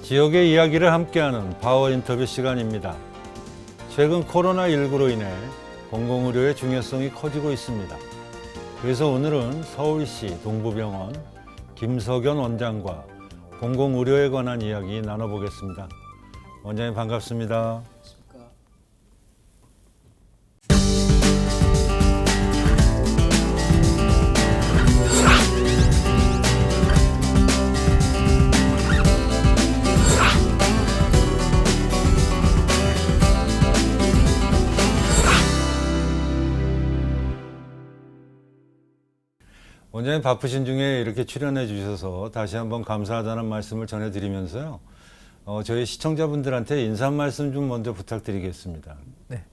지역의 이야기를 함께하는 파워 인터뷰 시간입니다. 최근 코로나19로 인해 공공의료의 중요성이 커지고 있습니다. 그래서 오늘은 서울시 동부병원 김석연 원장과 공공의료에 관한 이야기 나눠보겠습니다. 원장님 반갑습니다. 원장님 바쁘신 중에 이렇게 출연해 주셔서 다시 한번 감사하다는 말씀을 전해드리면서요. 저희 시청자분들한테 인사 말씀 좀 먼저 부탁드리겠습니다. 네.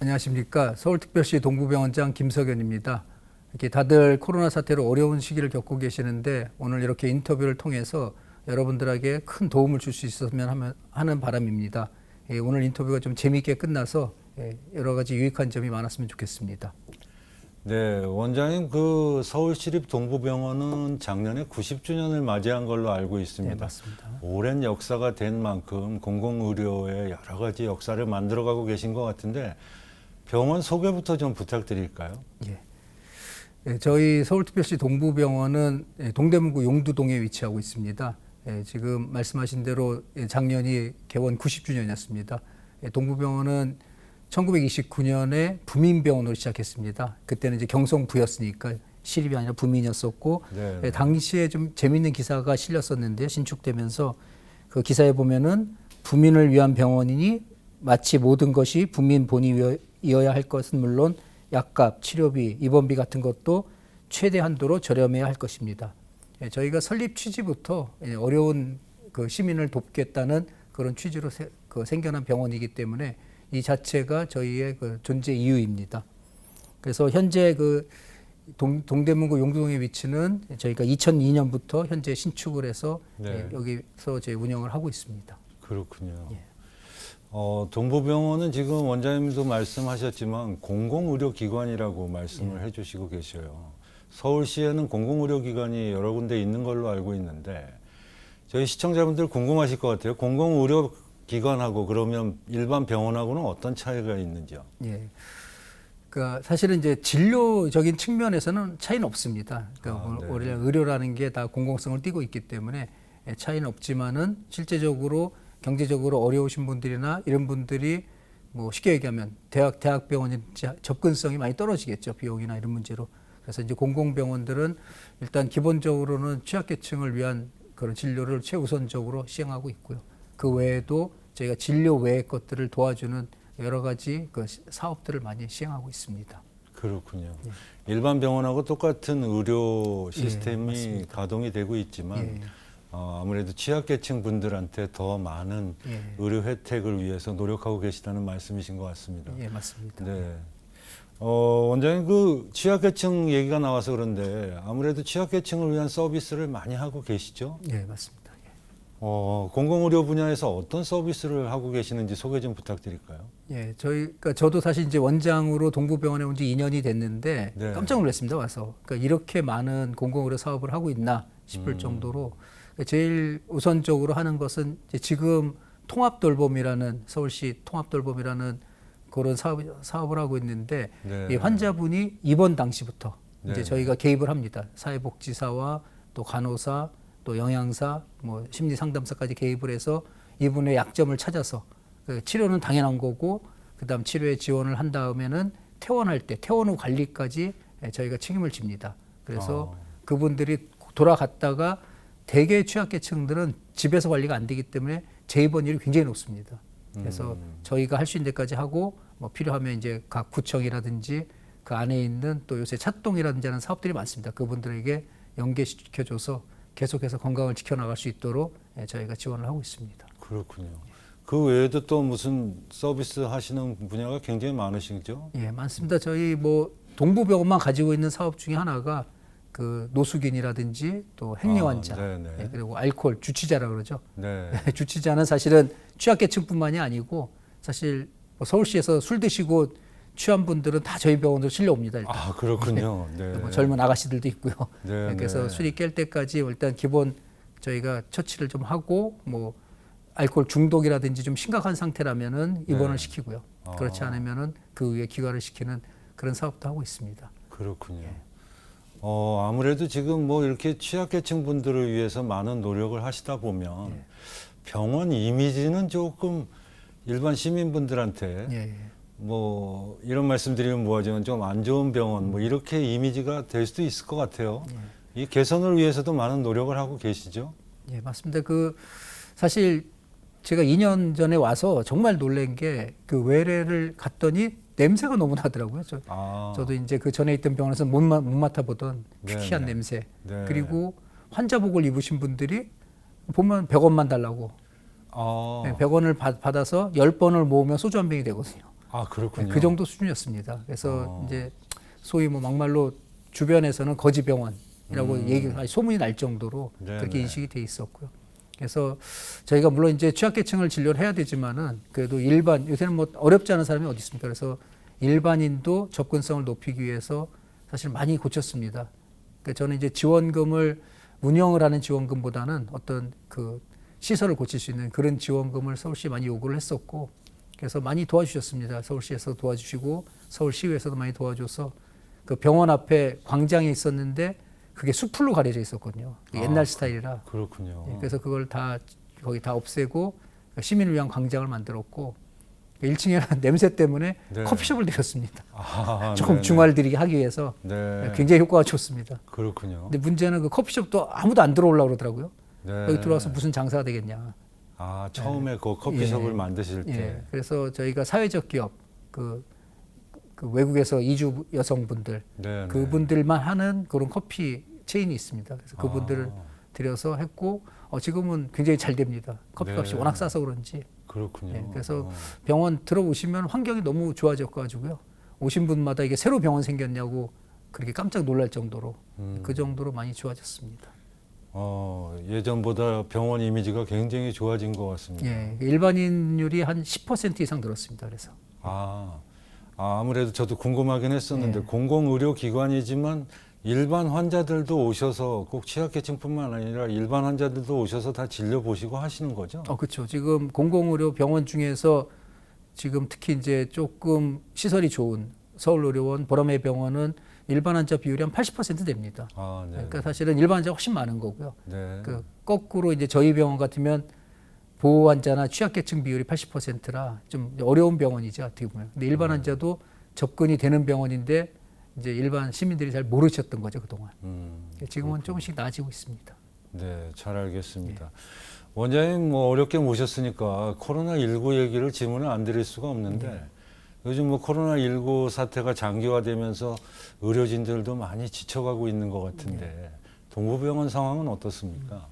안녕하십니까. 서울특별시 동부병원장 김석연입니다. 이렇게 다들 코로나 사태로 어려운 시기를 겪고 계시는데 오늘 이렇게 인터뷰를 통해서 여러분들에게 큰 도움을 줄 수 있었으면 하는 바람입니다. 오늘 인터뷰가 좀 재미있게 끝나서 여러 가지 유익한 점이 많았으면 좋겠습니다. 네, 원장님 그 서울시립 동부병원은 작년에 90주년을 맞이한 걸로 알고 있습니다. 네, 맞습니다. 오랜 역사가 된 만큼 공공의료의 여러 가지 역사를 만들어가고 계신 것 같은데 병원 소개부터 좀 부탁드릴까요? 예. 저희 서울특별시 동부병원은 동대문구 용두동에 위치하고 있습니다. 지금 말씀하신 대로 작년이 개원 90주년이었습니다. 동부병원은 1929년에 부민병원으로 시작했습니다. 그때는 이제 경성부였으니까 시립이 아니라 부민이었었고, 네. 당시에 좀 재미있는 기사가 실렸었는데요. 신축되면서 그 기사에 보면은 부민을 위한 병원이니 마치 모든 것이 부민 본위이어야 할 것은 물론 약값, 치료비, 입원비 같은 것도 최대 한도로 저렴해야 할 것입니다. 저희가 설립 취지부터 어려운 그 시민을 돕겠다는 그런 취지로 생겨난 병원이기 때문에 이 자체가 저희의 그 존재 이유입니다. 그래서 현재 그 동대문구 용두동의 위치는 저희가 2002년부터 현재 신축을 해서 여기서 저희 운영을 하고 있습니다. 그렇군요. 예. 동부병원은 지금 원장님도 말씀하셨지만 공공의료기관이라고 말씀을 해주시고 계셔요. 서울시에는 공공의료기관이 여러 군데 있는 걸로 알고 있는데 저희 시청자분들 궁금하실 것 같아요. 공공의료기관하고 그러면 일반 병원하고는 어떤 차이가 있는지요? 예. 그러니까 사실은 이제 진료적인 측면에서는 차이는 없습니다. 그러니까 원래 의료라는 게 다 공공성을 띠고 있기 때문에 차이는 없지만은 실제적으로 경제적으로 어려우신 분들이나 이런 분들이 뭐 쉽게 얘기하면 대학병원이 접근성이 많이 떨어지겠죠. 비용이나 이런 문제로. 그래서 이제 공공병원들은 일단 기본적으로는 취약계층을 위한 그런 진료를 최우선적으로 시행하고 있고요. 그 외에도 저희가 진료 외의 것들을 도와주는 여러 가지 그 사업들을 많이 시행하고 있습니다. 그렇군요. 예. 일반 병원하고 똑같은 의료 시스템이 예, 가동이 되고 있지만 예. 아무래도 취약계층 분들한테 더 많은 의료 혜택을 위해서 노력하고 계시다는 말씀이신 것 같습니다. 예, 맞습니다. 네. 원장님 그 취약계층 얘기가 나와서 그런데 아무래도 취약계층을 위한 서비스를 많이 하고 계시죠? 예, 맞습니다. 예. 공공의료 분야에서 어떤 서비스를 하고 계시는지 소개 좀 부탁드릴까요? 예, 그러니까 저도 사실 이제 원장으로 동부병원에 온 지 2년이 됐는데 네. 깜짝 놀랐습니다. 와서. 그러니까 이렇게 많은 공공의료 사업을 하고 있나 싶을 정도로 제일 우선적으로 하는 것은 이제 지금 통합돌봄이라는 서울시 통합돌봄이라는 그런 사업을 하고 있는데 이 환자분이 입원 당시부터 이제 저희가 개입을 합니다. 사회복지사와 또 간호사, 또 영양사, 뭐 심리상담사까지 개입을 해서 이분의 약점을 찾아서 치료는 당연한 거고 그다음 치료에 지원을 한 다음에는 퇴원할 때 퇴원 후 관리까지 저희가 책임을 집니다. 그래서 그분들이 돌아갔다가 대개 취약계층들은 집에서 관리가 안 되기 때문에 재입원율이 굉장히 높습니다. 그래서 저희가 할 수 있는 데까지 하고 뭐 필요하면 이제 각 구청이라든지 그 안에 있는 또 요새 찻동이라든지 하는 사업들이 많습니다. 그분들에게 연계시켜줘서 계속해서 건강을 지켜나갈 수 있도록 저희가 지원을 하고 있습니다. 그렇군요. 그 외에도 또 무슨 서비스 하시는 분야가 굉장히 많으시죠? 예, 많습니다. 저희 뭐 동부병원만 가지고 있는 사업 중에 하나가 그 노숙인이라든지 또 행리환자, 그리고 알코올 주치자라 그러죠. 네. 주치자는 사실은 취약계층뿐만이 아니고 사실 뭐 서울시에서 술 드시고 취한 분들은 다 저희 병원으로 실려옵니다. 일단. 아, 그렇군요. 네. 뭐 젊은 아가씨들도 있고요. 네, 그래서 네. 술이 깰 때까지 일단 기본 저희가 처치를 좀 하고 뭐 알코올 중독이라든지 좀 심각한 상태라면은 입원을 네. 시키고요. 아. 그렇지 않으면은 그 위에 기관을 시키는 그런 사업도 하고 있습니다. 그렇군요. 아무래도 지금 뭐 이렇게 취약계층 분들을 위해서 많은 노력을 하시다 보면 예. 병원 이미지는 조금 일반 시민분들한테 예. 뭐 이런 말씀드리면 뭐하지만 좀 안 좋은 병원 뭐 이렇게 이미지가 될 수도 있을 것 같아요. 이 개선을 위해서도 많은 노력을 하고 계시죠? 예, 맞습니다. 그 사실 제가 2년 전에 와서 정말 놀란 게 그 외래를 갔더니 냄새가 너무 나더라고요. 저도 이제 그 전에 있던 병원에서 못 맡아보던 퀴퀴한 네네. 냄새. 네. 그리고 환자복을 입으신 분들이 보면 100원만 달라고. 아, 네, 100원을 받아서 10번을 모으면 소주 한 병이 되거든요. 아 그렇군요. 그 정도 수준이었습니다. 그래서 이제 소위 뭐 막말로 주변에서는 거지병원이라고 소문이 날 정도로 네네. 그렇게 인식이 돼 있었고요. 그래서 저희가 물론 이제 취약계층을 진료를 해야 되지만은 그래도 요새는 뭐 어렵지 않은 사람이 어디 있습니까? 그래서 일반인도 접근성을 높이기 위해서 사실 많이 고쳤습니다. 그러니까 저는 이제 지원금을 운영을 하는 지원금보다는 어떤 그 시설을 고칠 수 있는 그런 지원금을 서울시에 많이 요구를 했었고, 그래서 많이 도와주셨습니다. 서울시에서 도와주시고 서울시의회에서도 많이 도와줘서 그 병원 앞에 광장이 있었는데 그게 숲으로 가려져 있었거든요. 옛날 스타일이라. 그렇군요. 예, 그래서 그걸 거기 다 없애고 시민을 위한 광장을 만들었고 1층에는 냄새 때문에 네. 커피숍을 내렸습니다. 아, 조금 네네. 중화를 하기 위해서 네. 굉장히 효과가 좋습니다. 그렇군요. 근데 문제는 그 커피숍도 아무도 안 들어오려고 그러더라고요. 네. 여기 들어와서 무슨 장사가 되겠냐. 아, 처음에 그 커피숍을 예. 만드실 때. 예, 그래서 저희가 사회적 기업 그 외국에서 이주 여성분들 네, 그분들만 하는 그런 커피 체인이 있습니다. 그래서 그분들을 아. 들여서 했고 지금은 굉장히 잘 됩니다. 커피값이 네. 워낙 싸서 그런지. 그렇군요. 예, 그래서 병원 들어오시면 환경이 너무 좋아져가지고요. 오신 분마다 이게 새로 병원 생겼냐고 그렇게 깜짝 놀랄 정도로 그 정도로 많이 좋아졌습니다. 예전보다 병원 이미지가 굉장히 좋아진 것 같습니다. 예, 일반인율이 한 10% 이상 늘었습니다. 그래서 아무래도 저도 궁금하긴 했었는데 예. 공공의료기관이지만 일반 환자들도 오셔서 꼭 취약계층뿐만 아니라 일반 환자들도 오셔서 다 진료 보시고 하시는 거죠? 그렇죠. 지금 공공의료 병원 중에서 지금 특히 이제 조금 시설이 좋은 서울의료원, 보라매 병원은 일반 환자 비율이 한 80% 됩니다. 아, 네. 그러니까 사실은 일반 환자가 훨씬 많은 거고요. 네. 그 거꾸로 이제 저희 병원 같으면 보호 환자나 취약계층 비율이 80%라 좀 어려운 병원이죠, 어떻게 보면. 근데 일반 환자도 접근이 되는 병원인데 이제 일반 시민들이 잘 모르셨던 거죠, 그동안. 지금은 조금씩 나아지고 있습니다. 네, 잘 알겠습니다. 원장님 뭐 어렵게 모셨으니까 코로나19 얘기를 질문을 안 드릴 수가 없는데 요즘 뭐 코로나19 사태가 장기화되면서 의료진들도 많이 지쳐가고 있는 것 같은데 동부병원 상황은 어떻습니까?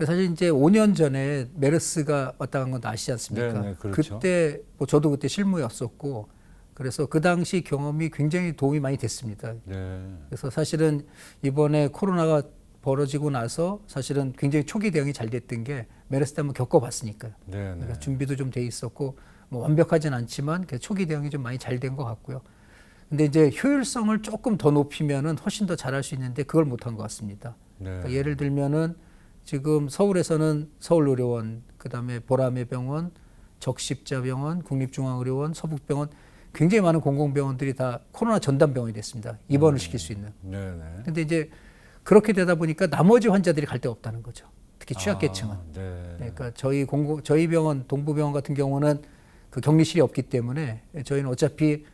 사실 이제 5년 전에 메르스가 왔다 간 건 아시지 않습니까? 네, 그렇죠. 그때 뭐 저도 그때 실무였었고 그래서 그 당시 경험이 굉장히 도움이 많이 됐습니다. 네. 그래서 사실은 이번에 코로나가 벌어지고 나서 사실은 굉장히 초기 대응이 잘 됐던 게 메르스 때 한번 겪어봤으니까요. 네, 그러니까 준비도 좀 돼 있었고 뭐 완벽하진 않지만 초기 대응이 좀 많이 잘 된 것 같고요. 근데 이제 효율성을 조금 더 높이면은 훨씬 더 잘할 수 있는데 그걸 못한 것 같습니다. 네. 그러니까 예를 들면은 지금 서울에서는 서울의료원, 그다음에 보라매병원, 적십자병원, 국립중앙의료원, 서북병원 굉장히 많은 공공병원들이 다 코로나 전담병원이 됐습니다. 입원을 시킬 수 있는. 네, 네. 근데 이제 그렇게 되다 보니까 나머지 환자들이 갈 데가 없다는 거죠. 특히 취약계층은. 네. 그러니까 저희 병원, 동부병원 같은 경우는 그 격리실이 없기 때문에 저희는 어차피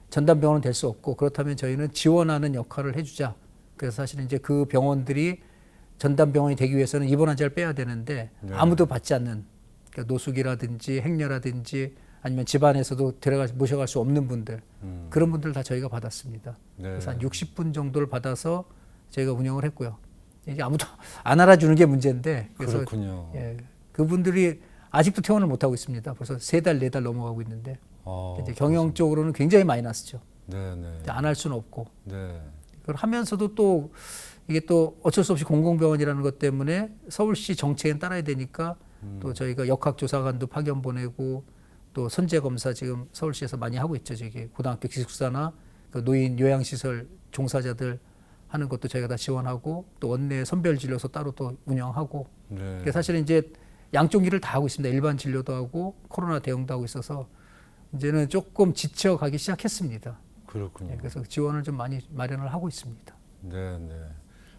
전담병원은 될 수 없고 그렇다면 저희는 지원하는 역할을 해주자. 그래서 사실은 이제 그 병원들이 전담병원이 되기 위해서는 입원 환자를 빼야 되는데 네. 아무도 받지 않는 그러니까 노숙이라든지 행녀라든지 아니면 집안에서도 모셔갈 수 없는 분들 그런 분들 다 저희가 받았습니다. 네. 그래서 한 60분 정도를 받아서 저희가 운영을 했고요. 이게 아무도 안 알아주는 게 문제인데 그래서 그렇군요. 예, 그분들이 아직도 퇴원을 못 하고 있습니다. 벌써 3달, 4달 넘어가고 있는데 이제 경영적으로는 굉장히 마이너스죠. 네, 네. 안 할 수는 없고 네. 그걸 하면서도 또 이게 또 어쩔 수 없이 공공병원이라는 것 때문에 서울시 정책에 따라야 되니까 또 저희가 역학조사관도 파견 보내고 또 선제검사 지금 서울시에서 많이 하고 있죠. 저기 고등학교 기숙사나 그 노인 요양시설 종사자들 하는 것도 저희가 다 지원하고 또 원내 선별 진료소 따로 또 운영하고 네. 그래서 사실은 이제 양쪽 일을 다 하고 있습니다. 일반 진료도 하고 코로나 대응도 하고 있어서 이제는 조금 지쳐가기 시작했습니다. 그렇군요. 그래서 지원을 좀 많이 마련을 하고 있습니다. 네, 네.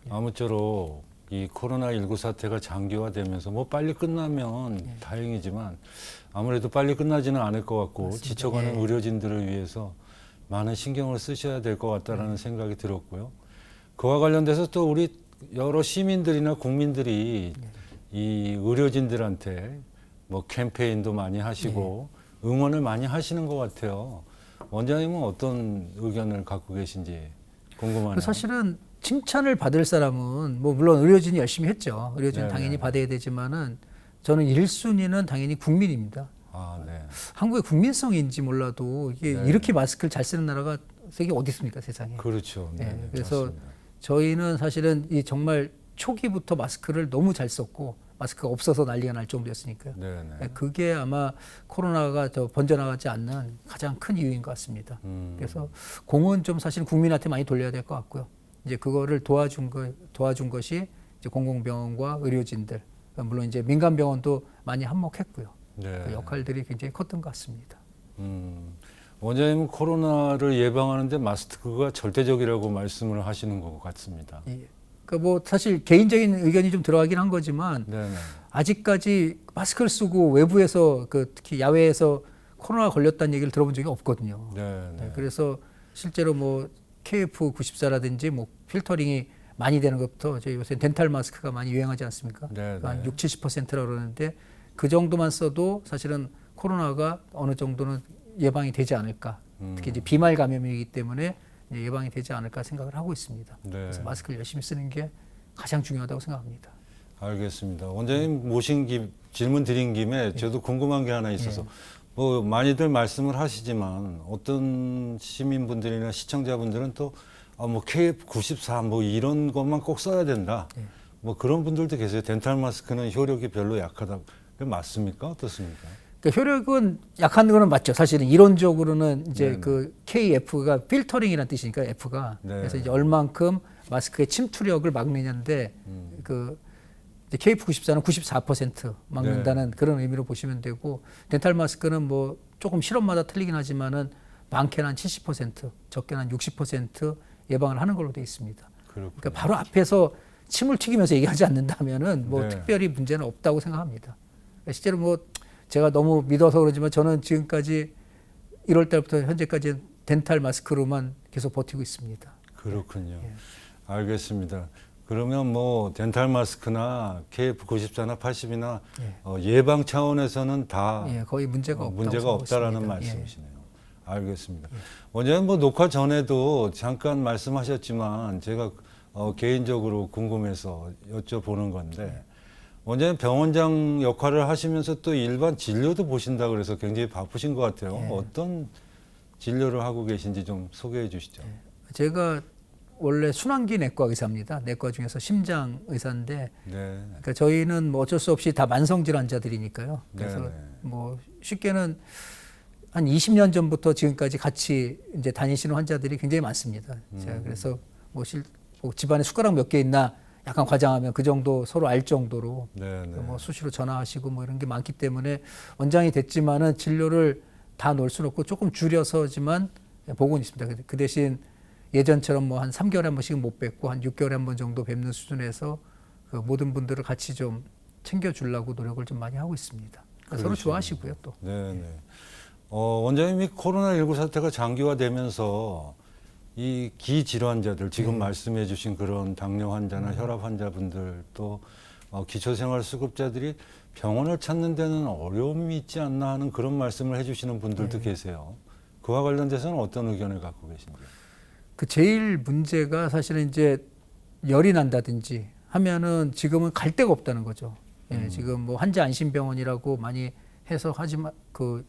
아무쪼록 이 코로나19 사태가 장기화되면서 뭐 빨리 끝나면 다행이지만 아무래도 빨리 끝나지는 않을 것 같고 맞습니다. 지쳐가는 예. 의료진들을 위해서 많은 신경을 쓰셔야 될 것 같다라는 생각이 들었고요. 그와 관련돼서 또 우리 여러 시민들이나 국민들이 이 의료진들한테 뭐 캠페인도 많이 하시고 응원을 많이 하시는 것 같아요. 원장님은 어떤 의견을 갖고 계신지 궁금하네요. 사실은 칭찬을 받을 사람은 뭐 물론 의료진이 열심히 했죠. 의료진 네네. 당연히 받아야 되지만은 저는 1순위는 당연히 국민입니다. 아, 네. 한국의 국민성인지 몰라도 이게 네. 이렇게 마스크를 잘 쓰는 나라가 세계 어디 있습니까, 세상에. 그렇죠. 네, 예, 네, 그래서 맞습니다. 저희는 사실은 이 정말 초기부터 마스크를 너무 잘 썼고 마스크가 없어서 난리가 날 정도였으니까요. 네, 네. 그게 아마 코로나가 저 번져나가지 않는 가장 큰 이유인 것 같습니다. 그래서 공은 좀 사실 국민한테 많이 돌려야 될 것 같고요. 이제 그거를 도와준 것이 이제 공공병원과 의료진들, 물론 이제 민간병원도 많이 한몫했고요. 네. 그 역할들이 굉장히 컸던 것 같습니다. 원장님은 코로나를 예방하는데 마스크가 절대적이라고 말씀을 하시는 것 같습니다. 예. 그러니까 뭐 사실 개인적인 의견이 좀 들어가긴 한 거지만 네, 네. 아직까지 마스크를 쓰고 외부에서 특히 야외에서 코로나 걸렸다는 얘기를 들어본 적이 없거든요. 네, 네. 그래서 실제로 뭐 KF94라든지 뭐 필터링이 많이 되는 것부터 저희 요새 덴탈 마스크가 많이 유행하지 않습니까? 네, 한 네. 60~70%라고 그러는데 그 정도만 써도 사실은 코로나가 어느 정도는 예방이 되지 않을까. 특히 이제 비말 감염이기 때문에 예방이 되지 않을까 생각을 하고 있습니다. 네. 그래서 마스크를 열심히 쓰는 게 가장 중요하다고 생각합니다. 알겠습니다. 원장님 모신 질문 드린 김에 저도 궁금한 게 하나 있어서 뭐 많이들 말씀을 하시지만 어떤 시민분들이나 시청자분들은 또 뭐 KF94 뭐 이런 것만 꼭 써야 된다. 뭐 그런 분들도 계세요. 덴탈 마스크는 효력이 별로 약하다. 그게 맞습니까? 어떻습니까? 그러니까 효력은 약한 거는 맞죠. 사실은 이론적으로는 이제 네네. 그 KF가 필터링이라는 뜻이니까 F가 네. 그래서 이제 얼만큼 마스크의 침투력을 막느냐인데 그 KF94는 94% 막는다는 그런 의미로 보시면 되고 덴탈 마스크는 뭐 조금 실험마다 틀리긴 하지만은 많게는 한 70%, 적게는 한 60% 예방을 하는 걸로 되어 있습니다. 그렇군요. 그러니까 바로 앞에서 침을 튀기면서 얘기하지 않는다면은 뭐 네. 특별히 문제는 없다고 생각합니다. 실제로 뭐 제가 너무 믿어서 그러지만 저는 지금까지 1월 달부터 현재까지 덴탈 마스크로만 계속 버티고 있습니다. 그렇군요. 알겠습니다. 그러면 뭐 덴탈 마스크나 KF94나 80이나 예방 차원에서는 다 거의 문제가 없다고 문제가 생각하고 없다라는 있습니다. 말씀이시네요. 알겠습니다. 원장님 뭐 녹화 전에도 잠깐 말씀하셨지만 제가 개인적으로 궁금해서 여쭤보는 건데 원장님 병원장 역할을 하시면서 또 일반 진료도 보신다 그래서 굉장히 바쁘신 것 같아요. 어떤 진료를 하고 계신지 좀 소개해 주시죠. 제가 원래 순환기 내과 의사입니다. 내과 중에서 심장 의사인데 네. 그러니까 저희는 뭐 어쩔 수 없이 다 만성 질환자들이니까요. 그래서 네네. 뭐 쉽게는 한 20년 전부터 지금까지 같이 이제 다니시는 환자들이 굉장히 많습니다. 제가 그래서 뭐 집안에 숟가락 몇 개 있나 약간 과장하면 그 정도 서로 알 정도로 네네. 뭐 수시로 전화하시고 뭐 이런 게 많기 때문에 원장이 됐지만은 진료를 다 놓을 수는 없고 조금 줄여서지만 보고는 있습니다. 그 대신 예전처럼 뭐 한 3개월에 한 번씩은 못 뵙고 한 6개월에 한 번 정도 뵙는 수준에서 그 모든 분들을 같이 좀 챙겨주려고 노력을 좀 많이 하고 있습니다. 그러니까 서로 좋아하시고요 또. 네네. 원장님이 코로나19 사태가 장기화되면서 이 기질환자들 지금 말씀해 주신 그런 당뇨 환자나 혈압 환자분들 또 기초생활수급자들이 병원을 찾는 데는 어려움이 있지 않나 하는 그런 말씀을 해 주시는 분들도 계세요. 그와 관련돼서는 어떤 의견을 갖고 계신지. 그 제일 문제가 사실은 이제 열이 난다든지 하면은 지금은 갈 데가 없다는 거죠. 지금 뭐 환자 안심병원이라고 많이 해서 하지만 그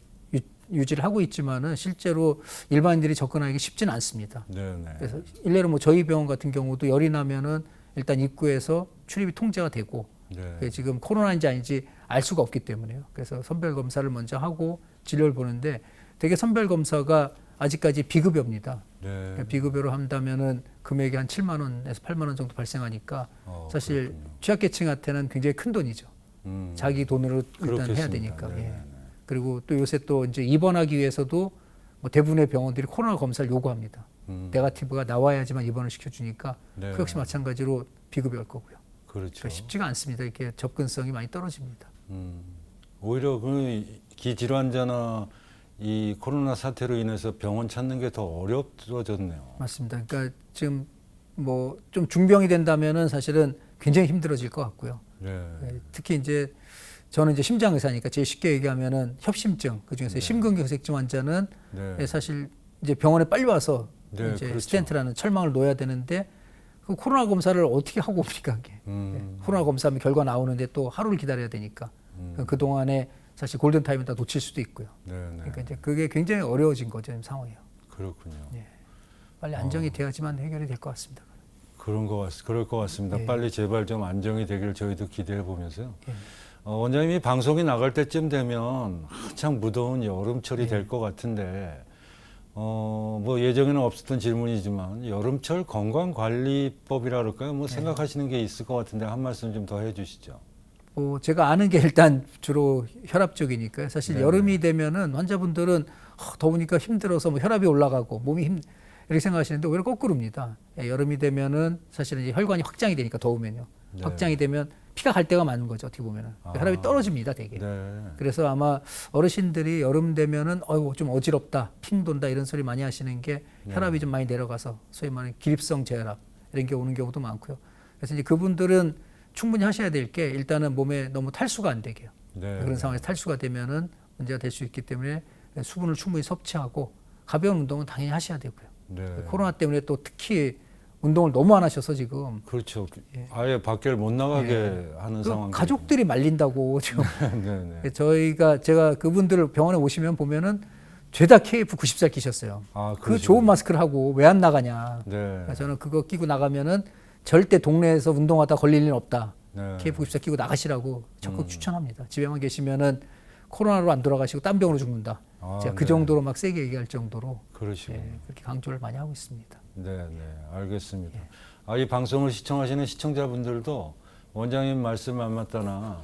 유지를 하고 있지만은 실제로 일반인들이 접근하기 쉽지는 않습니다. 네네. 그래서 일례로 뭐 저희 병원 같은 경우도 열이 나면은 일단 입구에서 출입이 통제가 되고 네. 지금 코로나인지 아닌지 알 수가 없기 때문에요. 그래서 선별 검사를 먼저 하고 진료를 보는데 되게 선별 검사가 아직까지 비급여입니다. 네. 비급여로 한다면은 금액이 한 7만 원에서 8만 원 정도 발생하니까 사실 그렇군요. 취약계층한테는 굉장히 큰 돈이죠. 자기 돈으로 일단 해야 그렇겠습니다. 되니까. 네, 예. 네, 그리고 또 요새 또 이제 입원하기 위해서도 뭐 대부분의 병원들이 코로나 검사를 요구합니다. 네거티브가 나와야지만 입원을 시켜주니까 네. 그 역시 마찬가지로 비급여일 거고요. 그렇죠. 그러니까 쉽지가 않습니다. 이렇게 접근성이 많이 떨어집니다. 오히려 그 기질환자나 이 코로나 사태로 인해서 병원 찾는 게 더 어려워졌네요. 맞습니다. 그러니까 지금 뭐 좀 중병이 된다면은 사실은 굉장히 힘들어질 것 같고요. 네. 예, 특히 이제 저는 이제 심장 의사니까 제일 쉽게 얘기하면은 협심증 그중에서 심근경색증 환자는 네. 예, 사실 이제 병원에 빨리 와서 네, 이제 그렇죠. 스텐트라는 철망을 놓아야 되는데 그 코로나 검사를 어떻게 하고 옵니까? 그게. 코로나 검사하면 결과 나오는데 또 하루를 기다려야 되니까 그 동안에 사실 골든 타임을 다 놓칠 수도 있고요. 네, 네. 그러니까 이제 그게 굉장히 어려워진 거죠, 지금 상황이에요. 그렇군요. 예. 빨리 안정이 돼야지만 해결이 될 것 같습니다. 그럴 것 같습니다. 예. 빨리 제발 좀 안정이 되길 저희도 기대해 보면서요. 예. 원장님이 방송이 나갈 때쯤 되면 한창 무더운 여름철이 예. 될 것 같은데, 뭐 예정에는 없었던 질문이지만 여름철 건강관리법이라 그럴까요? 뭐 생각하시는 게 있을 것 같은데 한 말씀 좀 더 해주시죠. 제가 아는 게 일단 주로 혈압 쪽이니까요. 사실 네네. 여름이 되면은 환자분들은 더우니까 힘들어서 뭐 혈압이 올라가고 몸이 이렇게 생각하시는데 오히려 거꾸로입니다. 예, 여름이 되면은 사실은 이제 혈관이 확장이 되니까 더우면요. 네. 확장이 되면 피가 갈 데가 많은 거죠. 어떻게 보면은 혈압이 떨어집니다, 되게. 네. 그래서 아마 어르신들이 여름 되면은 좀 어지럽다, 핑 돈다 이런 소리 많이 하시는 게 혈압이 좀 많이 내려가서 소위 말하는 기립성 저혈압 이런 게 오는 경우도 많고요. 그래서 이제 그분들은 충분히 하셔야 될 게 일단은 몸에 너무 탈수가 안 되게요. 네. 그런 상황에서 탈수가 되면은 문제가 될 수 있기 때문에 수분을 충분히 섭취하고 가벼운 운동은 당연히 하셔야 되고요. 네. 코로나 때문에 또 특히 운동을 너무 안 하셔서 지금 그렇죠. 예. 아예 밖을 못 나가게 하는 그 상황. 가족들이 말린다고 지금 네, 네. 제가 그분들 병원에 오시면 보면은 죄다 KF94 끼셨어요. 아, 그 좋은 마스크를 하고 왜 안 나가냐. 네. 그래서 저는 그거 끼고 나가면은 절대 동네에서 운동하다 걸릴 일은 없다. 네. KF94 끼고 나가시라고 적극 추천합니다. 집에만 계시면은 코로나로 안 돌아가시고 딴 병으로 죽는다. 아, 제가 그 네. 정도로 막 세게 얘기할 정도로 그러시군요. 예, 그렇게 강조를 많이 하고 있습니다. 네, 네, 알겠습니다. 예. 이 방송을 시청하시는 시청자분들도 원장님 말씀 안 맞다나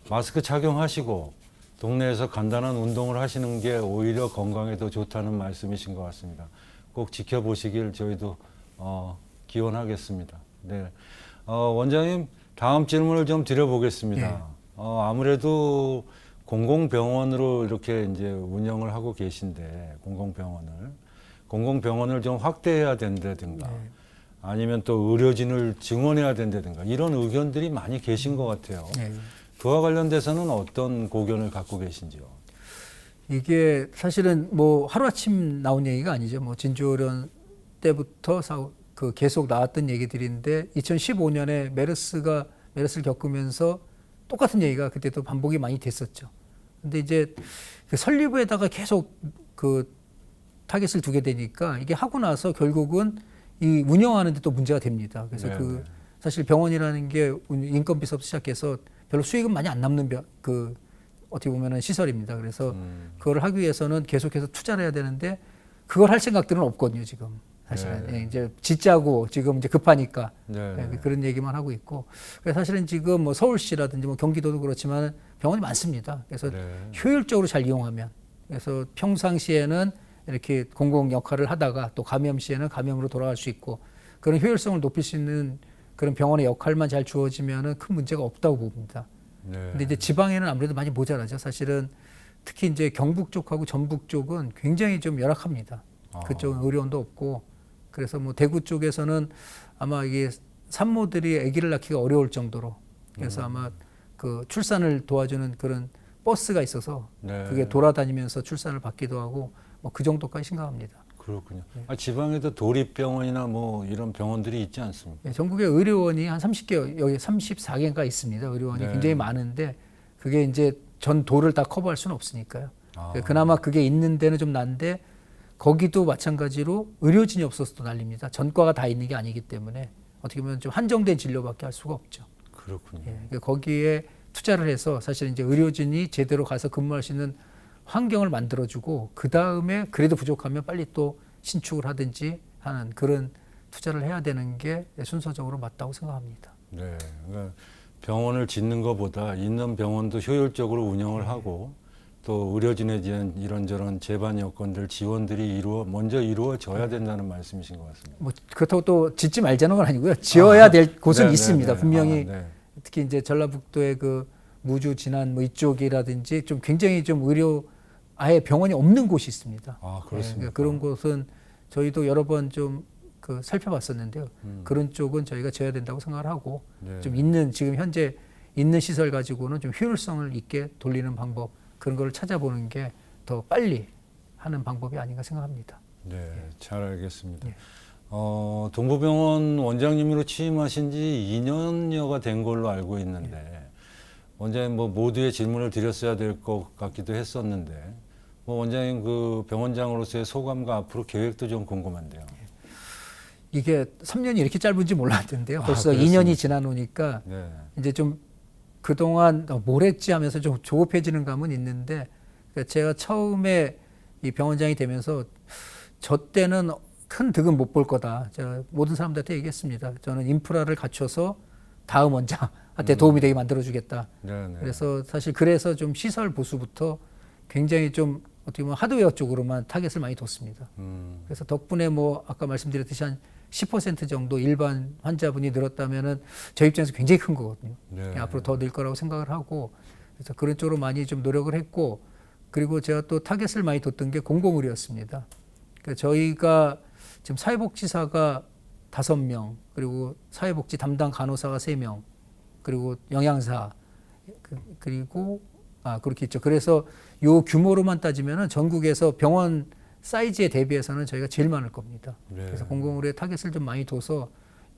마스크 착용하시고 동네에서 간단한 운동을 하시는 게 오히려 건강에 더 좋다는 말씀이신 것 같습니다. 꼭 지켜보시길 저희도 기원하겠습니다. 네, 원장님 다음 질문을 좀 드려보겠습니다. 예. 아무래도 공공병원으로 이렇게 이제 운영을 하고 계신데 공공병원을 좀 확대해야 된다든가 네. 아니면 또 의료진을 증원해야 된다든가 이런 의견들이 많이 계신 것 같아요. 예. 그와 관련돼서는 어떤 고견을 갖고 계신지요? 이게 사실은 뭐 하루아침 나온 얘기가 아니죠. 뭐 진주오련 때부터 계속 나왔던 얘기들인데 2015년에 메르스를 겪으면서 똑같은 얘기가 그때도 반복이 많이 됐었죠. 근데 이제 그 설립에다가 계속 그 타겟을 두게 되니까 이게 하고 나서 결국은 이 운영하는데 또 문제가 됩니다. 그래서 네. 사실 병원이라는 게 인건비서부터 시작해서 별로 수익은 많이 안 남는 어떻게 보면은 시설입니다. 그래서 그걸 하기 위해서는 계속해서 투자를 해야 되는데 그걸 할 생각들은 없거든요, 지금. 사실은 네. 이제 짓자고 지금 이제 급하니까 네. 그런 얘기만 하고 있고 그래서 사실은 지금 뭐 서울시라든지 뭐 경기도도 그렇지만 병원이 많습니다. 그래서 네. 효율적으로 잘 이용하면 그래서 평상시에는 이렇게 공공 역할을 하다가 또 감염 시에는 감염으로 돌아갈 수 있고 그런 효율성을 높일 수 있는 그런 병원의 역할만 잘 주어지면은 큰 문제가 없다고 봅니다. 네. 근데 이제 지방에는 아무래도 많이 모자라죠. 사실은 특히 이제 경북 쪽하고 전북 쪽은 굉장히 좀 열악합니다. 그쪽은 의료원도 없고 그래서 뭐 대구 쪽에서는 아마 이게 산모들이 아기를 낳기가 어려울 정도로 그래서 아마 그 출산을 도와주는 그런 버스가 있어서 네. 그게 돌아다니면서 출산을 받기도 하고 뭐 그 정도까지 심각합니다. 그렇군요. 네. 지방에도 도립병원이나 뭐 이런 병원들이 있지 않습니까? 네, 전국에 의료원이 한 30개, 여기 34개가 있습니다. 의료원이 네. 굉장히 많은데 그게 이제 전 도를 다 커버할 수는 없으니까요. 아. 그나마 그게 있는 데는 좀 난데 거기도 마찬가지로 의료진이 없어서 또 난립니다. 전과가 다 있는 게 아니기 때문에 어떻게 보면 좀 한정된 진료밖에 할 수가 없죠. 그렇군요. 예, 거기에 투자를 해서 사실 이제 의료진이 제대로 가서 근무할 수 있는 환경을 만들어주고 그 다음에 그래도 부족하면 빨리 또 신축을 하든지 하는 그런 투자를 해야 되는 게 순서적으로 맞다고 생각합니다. 네, 그러니까 병원을 짓는 것보다 있는 병원도 효율적으로 운영을 하고 또 의료진에 대한 이런저런 재반 여건들 지원들이 먼저 이루어져야 된다는 말씀이신 것 같습니다. 뭐 그렇다고 또 짓지 말자는 건 아니고요. 지어야 될 곳은 네, 있습니다. 네, 네. 분명히 네. 특히 이제 전라북도의 그 무주 진안 뭐 이쪽이라든지 좀 굉장히 좀 의료 아예 병원이 없는 곳이 있습니다. 아, 그렇습니까? 네, 그런 곳은 저희도 여러 번 좀 그 살펴봤었는데요. 그런 쪽은 저희가 지어야 된다고 생각을 하고 네. 좀 있는 지금 현재 있는 시설 가지고는 좀 효율성을 있게 돌리는 방법 그런 걸 찾아보는 게 더 빨리 하는 방법이 아닌가 생각합니다. 네, 잘 알겠습니다. 예. 동부병원 원장님으로 취임하신 지 2년여가 된 걸로 알고 있는데 원장님 뭐 모두의 질문을 드렸어야 될 것 같기도 했었는데 뭐 원장님 그 병원장으로서의 소감과 앞으로 계획도 좀 궁금한데요. 이게 3년이 이렇게 짧은지 몰랐는데요. 벌써 그렇습니까? 2년이 지나 놓으니까 네. 이제 좀 그동안 뭘 했지 하면서 좀 조급해지는 감은 있는데 그러니까 제가 처음에 이 병원장이 되면서 저 때는 큰 득은 못 볼 거다. 제가 모든 사람들한테 얘기했습니다. 저는 인프라를 갖춰서 다음 원장한테 도움이 되게 만들어주겠다. 네, 네. 그래서 좀 시설 보수부터 굉장히 좀 어떻게 보면 하드웨어 쪽으로만 타겟을 많이 뒀습니다. 그래서 덕분에 뭐 아까 말씀드렸듯이 한 10% 정도 일반 환자분이 늘었다면은 저희 입장에서 굉장히 큰 거거든요. 네. 앞으로 더 늘 거라고 생각을 하고 그래서 그런 쪽으로 많이 좀 노력을 했고 그리고 제가 또 타겟을 많이 뒀던 게 공공의료였습니다. 그러니까 저희가 지금 사회복지사가 5명 그리고 사회복지 담당 간호사가 3명 그리고 영양사 그리고 그렇게 있죠. 그래서 요 규모로만 따지면은 전국에서 병원 사이즈에 대비해서는 저희가 제일 많을 겁니다. 네. 그래서 공공의료에 타겟을 좀 많이 둬서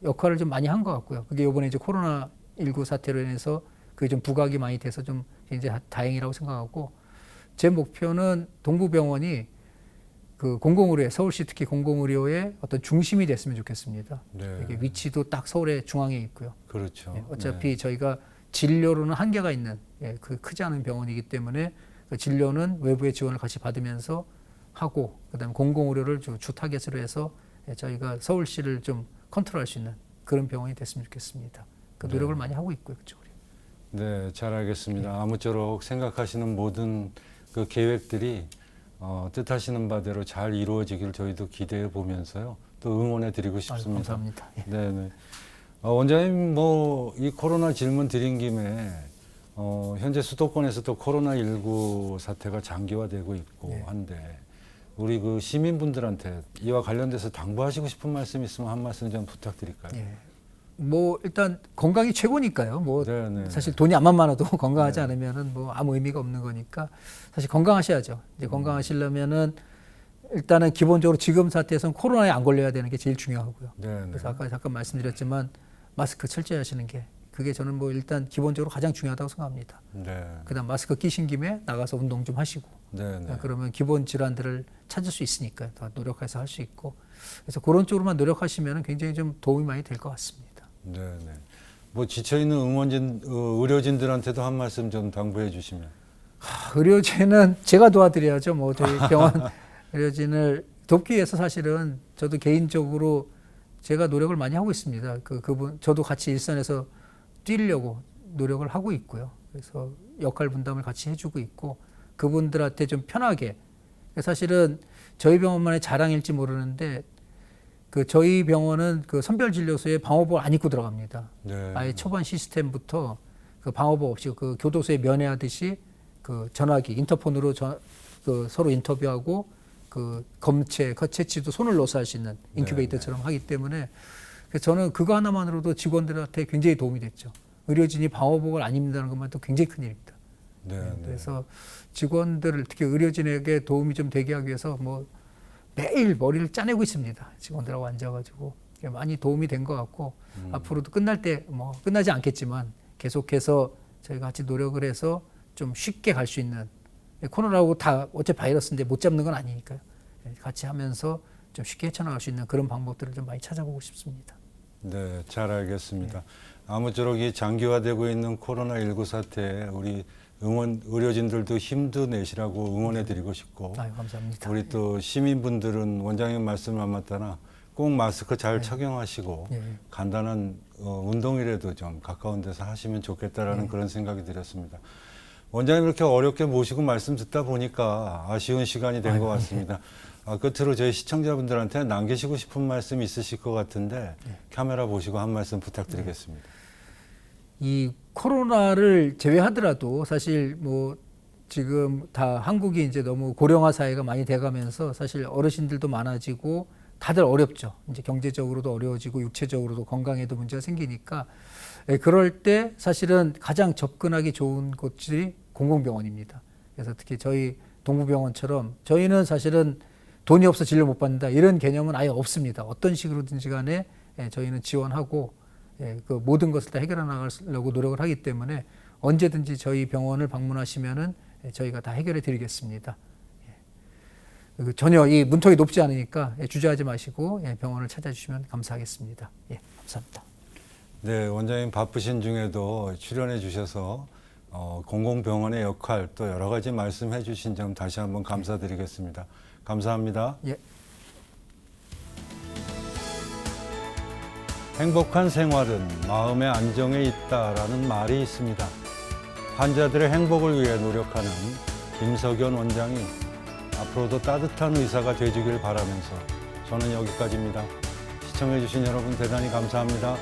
역할을 좀 많이 한 것 같고요. 그게 이번에 이제 코로나19 사태로 인해서 그게 좀 부각이 많이 돼서 좀 굉장히 다행이라고 생각하고 제 목표는 동부병원이 그 공공의료에 서울시 특히 공공의료의 어떤 중심이 됐으면 좋겠습니다. 네. 이게 위치도 딱 서울의 중앙에 있고요. 그렇죠. 어차피 네. 저희가 진료로는 한계가 있는 그 크지 않은 병원이기 때문에 그 진료는 외부의 지원을 같이 받으면서 하고 그다음에 공공의료를 주 타겟으로 해서 저희가 서울시를 좀 컨트롤할 수 있는 그런 병원이 됐으면 좋겠습니다. 그 노력을 많이 하고 있고요, 그쪽으로. 네, 잘 알겠습니다. 아무쪼록 생각하시는 모든 그 계획들이 뜻하시는 바대로 잘 이루어지기를 저희도 기대해 보면서요. 또 응원해 드리고 싶습니다. 감사합니다. 예. 네, 네. 원장님 뭐 이 코로나 질문 드린 김에 현재 수도권에서도 코로나19 사태가 장기화되고 있고 네. 한데 우리 그 시민분들한테 이와 관련돼서 당부하시고 싶은 말씀 있으면 한 말씀 좀 부탁드릴까요? 예. 뭐 일단 건강이 최고니까요. 뭐 네, 네. 사실 돈이 암만 많아도 건강하지 네. 않으면은 뭐 아무 의미가 없는 거니까 사실 건강하셔야죠. 이제 건강하시려면은 일단은 기본적으로 지금 사태에서는 코로나에 안 걸려야 되는 게 제일 중요하고요. 네, 네. 그래서 아까 잠깐 말씀드렸지만 마스크 철저히 하시는 게 그게 저는 뭐 일단 기본적으로 가장 중요하다고 생각합니다. 네. 그다음 마스크 끼신 김에 나가서 운동 좀 하시고 네, 네. 그러면 기본 질환들을 찾을 수 있으니까요. 더 노력해서 할 수 있고 그래서 그런 쪽으로만 노력하시면 굉장히 좀 도움이 많이 될 것 같습니다. 네, 네. 뭐 지쳐 있는 의료진들한테도 한 말씀 좀 당부해 주시면. 의료진은 제가 도와드려야죠. 뭐 저희 병원 의료진을 돕기 위해서 사실은 저도 개인적으로 제가 노력을 많이 하고 있습니다. 그분 저도 같이 일선에서 뛰려고 노력을 하고 있고요. 그래서 역할 분담을 같이 해주고 있고 그분들한테 좀 편하게 사실은 저희 병원만의 자랑일지 모르는데 그 저희 병원은 그 선별진료소에 방호복 안 입고 들어갑니다. 네. 아예 초반 시스템부터 그 방호복 없이 그 교도소에 면회하듯이 그 전화기 인터폰으로 그 서로 인터뷰하고 그 검체, 거체치도 손을 넣어서 할 수 있는 인큐베이터처럼 하기 때문에 그래서 저는 그거 하나만으로도 직원들한테 굉장히 도움이 됐죠. 의료진이 방호복을 안 입는다는 것만 도 굉장히 큰 일입니다. 네, 네. 그래서 직원들을 특히 의료진에게 도움이 좀 되게 하기 위해서 뭐 매일 머리를 짜내고 있습니다. 직원들하고 앉아가지고 많이 도움이 된 것 같고 앞으로도 끝날 때 뭐 끝나지 않겠지만 계속해서 저희가 같이 노력을 해서 좀 쉽게 갈 수 있는 코로나하고 다 어째 바이러스인데 못 잡는 건 아니니까요. 같이 하면서 좀 쉽게 헤쳐나갈 수 있는 그런 방법들을 좀 많이 찾아보고 싶습니다. 네, 잘 알겠습니다. 아무쪼록 이 장기화되고 있는 코로나19 사태에 우리 의료진들도 힘도 내시라고 응원해드리고 싶고 아유, 감사합니다. 우리 또 시민분들은 원장님 말씀 안 맞다나 꼭 마스크 잘 착용하시고 예. 간단한 운동이라도 좀 가까운 데서 하시면 좋겠다라는 그런 생각이 들었습니다. 원장님 이렇게 어렵게 모시고 말씀 듣다 보니까 아쉬운 시간이 된 것 같습니다. 끝으로 저희 시청자분들한테 남기시고 싶은 말씀 있으실 것 같은데 카메라 보시고 한 말씀 부탁드리겠습니다. 이 코로나를 제외하더라도 사실 뭐 지금 다 한국이 이제 너무 고령화 사회가 많이 돼가면서 사실 어르신들도 많아지고 다들 어렵죠. 이제 경제적으로도 어려워지고 육체적으로도 건강에도 문제가 생기니까 그럴 때 사실은 가장 접근하기 좋은 곳이 공공병원입니다. 그래서 특히 저희 동부병원처럼 저희는 사실은 돈이 없어 진료 못 받는다 이런 개념은 아예 없습니다. 어떤 식으로든지 간에 저희는 지원하고 그 모든 것을 다 해결해 나가려고 노력을 하기 때문에 언제든지 저희 병원을 방문하시면은 저희가 다 해결해 드리겠습니다. 전혀 이 문턱이 높지 않으니까 주저하지 마시고 병원을 찾아주시면 감사하겠습니다. 감사합니다. 네, 원장님 바쁘신 중에도 출연해 주셔서 공공병원의 역할 또 여러 가지 말씀해 주신 점 다시 한번 감사드리겠습니다. 감사합니다. 예. 행복한 생활은 마음의 안정에 있다라는 말이 있습니다. 환자들의 행복을 위해 노력하는 김석연 원장이 앞으로도 따뜻한 의사가 되주길 바라면서 저는 여기까지입니다. 시청해 주신 여러분 대단히 감사합니다.